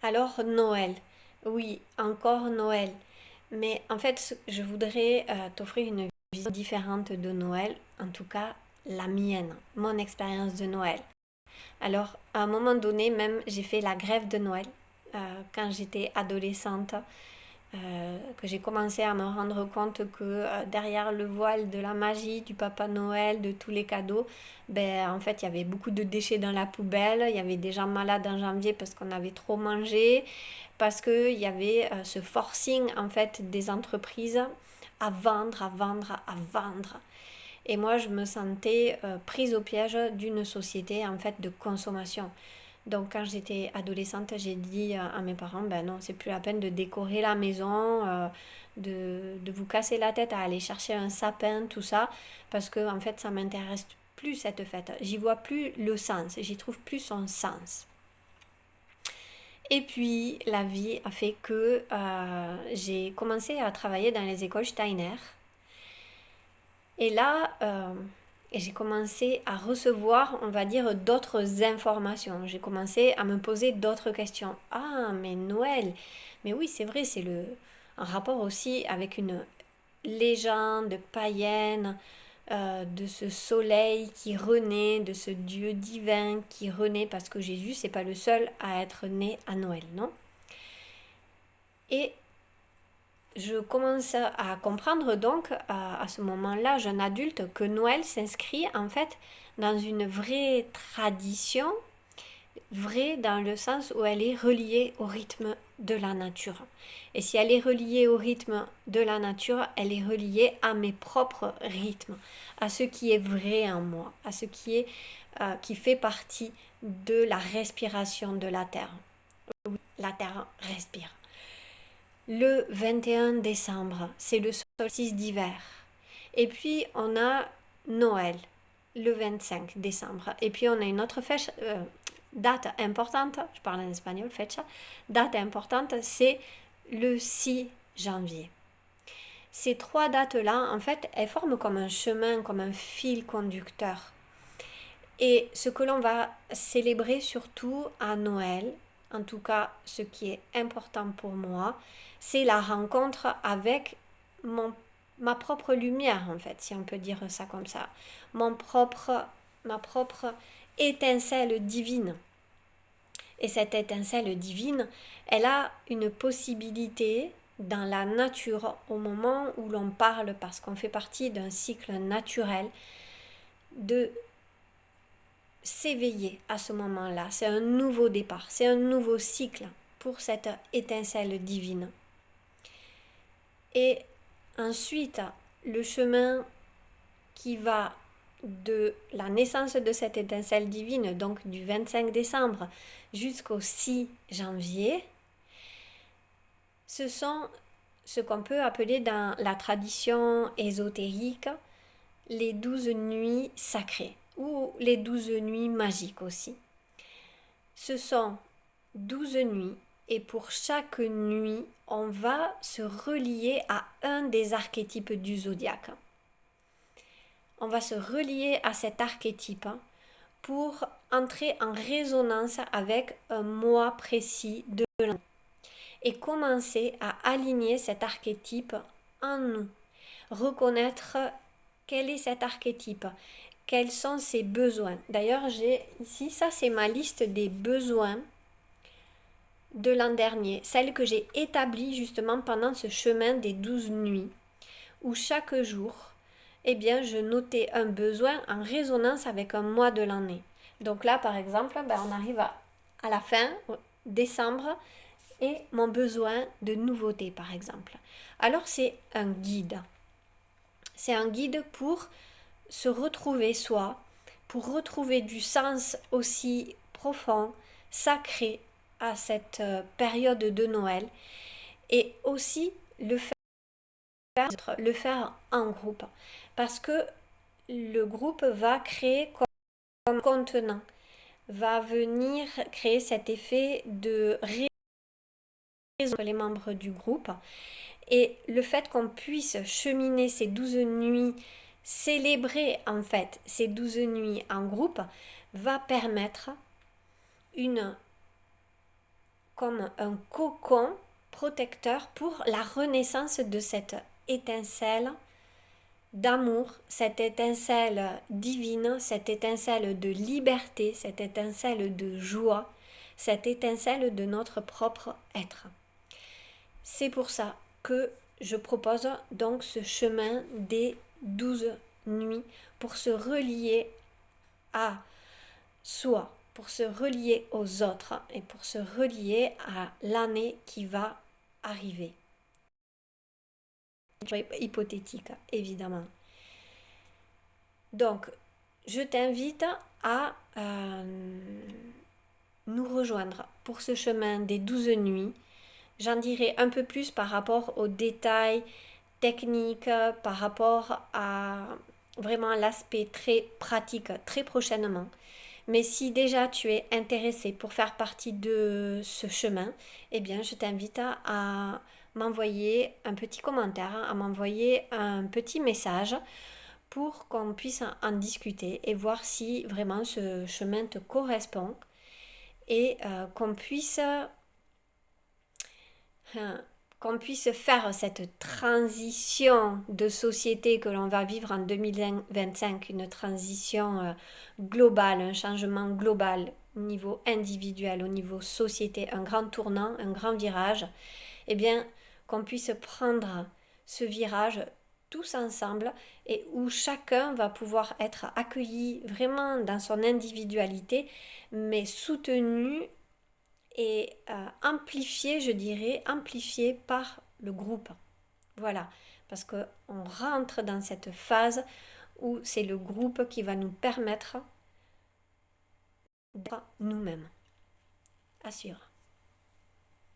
Alors Noël, oui, encore Noël. Mais en fait, je voudrais t'offrir une vision différente de Noël, en tout cas la mienne, mon expérience de Noël. Alors, à un moment donné, même, j'ai fait la grève de Noël quand j'étais adolescente, que j'ai commencé à me rendre compte que derrière le voile de la magie, du Papa Noël, de tous les cadeaux, ben, en fait, il y avait beaucoup de déchets dans la poubelle, il y avait des gens malades en janvier parce qu'on avait trop mangé, parce qu'il y avait ce forcing, en fait, des entreprises à vendre, à vendre, à vendre. Et moi, je me sentais prise au piège d'une société en fait de consommation. Donc, quand j'étais adolescente, j'ai dit à mes parents, ben non, c'est plus la peine de décorer la maison, de vous casser la tête à aller chercher un sapin, tout ça, parce que en fait, ça m'intéresse plus cette fête. J'y vois plus le sens, j'y trouve plus son sens. Et puis, la vie a fait que j'ai commencé à travailler dans les écoles Steiner. Et là, j'ai commencé à recevoir, on va dire, d'autres informations. J'ai commencé à me poser d'autres questions. Ah, mais Noël, mais oui, c'est vrai, c'est un rapport aussi avec une légende païenne, de ce soleil qui renaît, de ce Dieu divin qui renaît, parce que Jésus, c'est pas le seul à être né à Noël, non? Et je commence à comprendre donc à ce moment-là, jeune adulte, que Noël s'inscrit en fait dans une vraie tradition, vraie dans le sens où elle est reliée au rythme de la nature. Et si elle est reliée au rythme de la nature, elle est reliée à mes propres rythmes, à ce qui est vrai en moi, à ce qui fait partie de la respiration de la terre. La terre respire. Le 21 décembre, c'est le solstice d'hiver. Et puis on a Noël, le 25 décembre. Et puis on a une autre date importante, je parle en espagnol, fecha, date importante, c'est le 6 janvier. Ces trois dates-là, en fait, elles forment comme un chemin, comme un fil conducteur. Et ce que l'on va célébrer surtout à Noël, en tout cas ce qui est important pour moi, c'est la rencontre avec mon, ma propre lumière, en fait, si on peut dire ça comme ça. Ma propre étincelle divine. Et cette étincelle divine, elle a une possibilité dans la nature, au moment où l'on parle, parce qu'on fait partie d'un cycle naturel, de s'éveiller à ce moment-là. C'est un nouveau départ, c'est un nouveau cycle pour cette étincelle divine. Et ensuite, le chemin qui va de la naissance de cette étincelle divine, donc du 25 décembre jusqu'au 6 janvier, ce sont ce qu'on peut appeler dans la tradition ésotérique les 12 nuits sacrées ou les 12 nuits magiques aussi. Ce sont 12 nuits et pour chaque nuit, on va se relier à un des archétypes du zodiaque. On va se relier à cet archétype pour entrer en résonance avec un mois précis de l'année et commencer à aligner cet archétype en nous. Reconnaître quel est cet archétype, quels sont ses besoins. D'ailleurs, j'ai ici, ça c'est ma liste des besoins de l'an dernier, celle que j'ai établie justement pendant ce chemin des 12 nuits, où chaque jour, eh bien, je notais un besoin en résonance avec un mois de l'année. Donc là, par exemple, on arrive à la fin, décembre, et mon besoin de nouveauté, par exemple. Alors, c'est un guide. C'est un guide pour se retrouver soi, pour retrouver du sens aussi profond, sacré à cette période de Noël et aussi le faire en groupe parce que le groupe va créer comme contenant, va venir créer cet effet de raison entre les membres du groupe et le fait qu'on puisse cheminer ces 12 nuits, célébrer en fait ces 12 nuits en groupe va permettre une comme un cocon protecteur pour la renaissance de cette étincelle d'amour, cette étincelle divine, cette étincelle de liberté, cette étincelle de joie, cette étincelle de notre propre être. C'est pour ça que je propose donc ce chemin des 12 nuits pour se relier à soi, pour se relier aux autres et pour se relier à l'année qui va arriver. Hypothétique, évidemment. Donc, je t'invite à nous rejoindre pour ce chemin des 12 nuits. J'en dirai un peu plus par rapport aux détails techniques, par rapport à vraiment l'aspect très pratique très prochainement. Mais si déjà tu es intéressé pour faire partie de ce chemin, eh bien je t'invite à m'envoyer un petit commentaire, à m'envoyer un petit message pour qu'on puisse en discuter et voir si vraiment ce chemin te correspond et qu'on puisse faire cette transition de société que l'on va vivre en 2025, une transition globale, un changement global au niveau individuel, au niveau société, un grand tournant, un grand virage, eh bien qu'on puisse prendre ce virage tous ensemble et où chacun va pouvoir être accueilli vraiment dans son individualité, mais soutenu et amplifié, je dirais, amplifié par le groupe. Voilà, parce qu'on rentre dans cette phase où c'est le groupe qui va nous permettre d'être nous-mêmes. À suivre.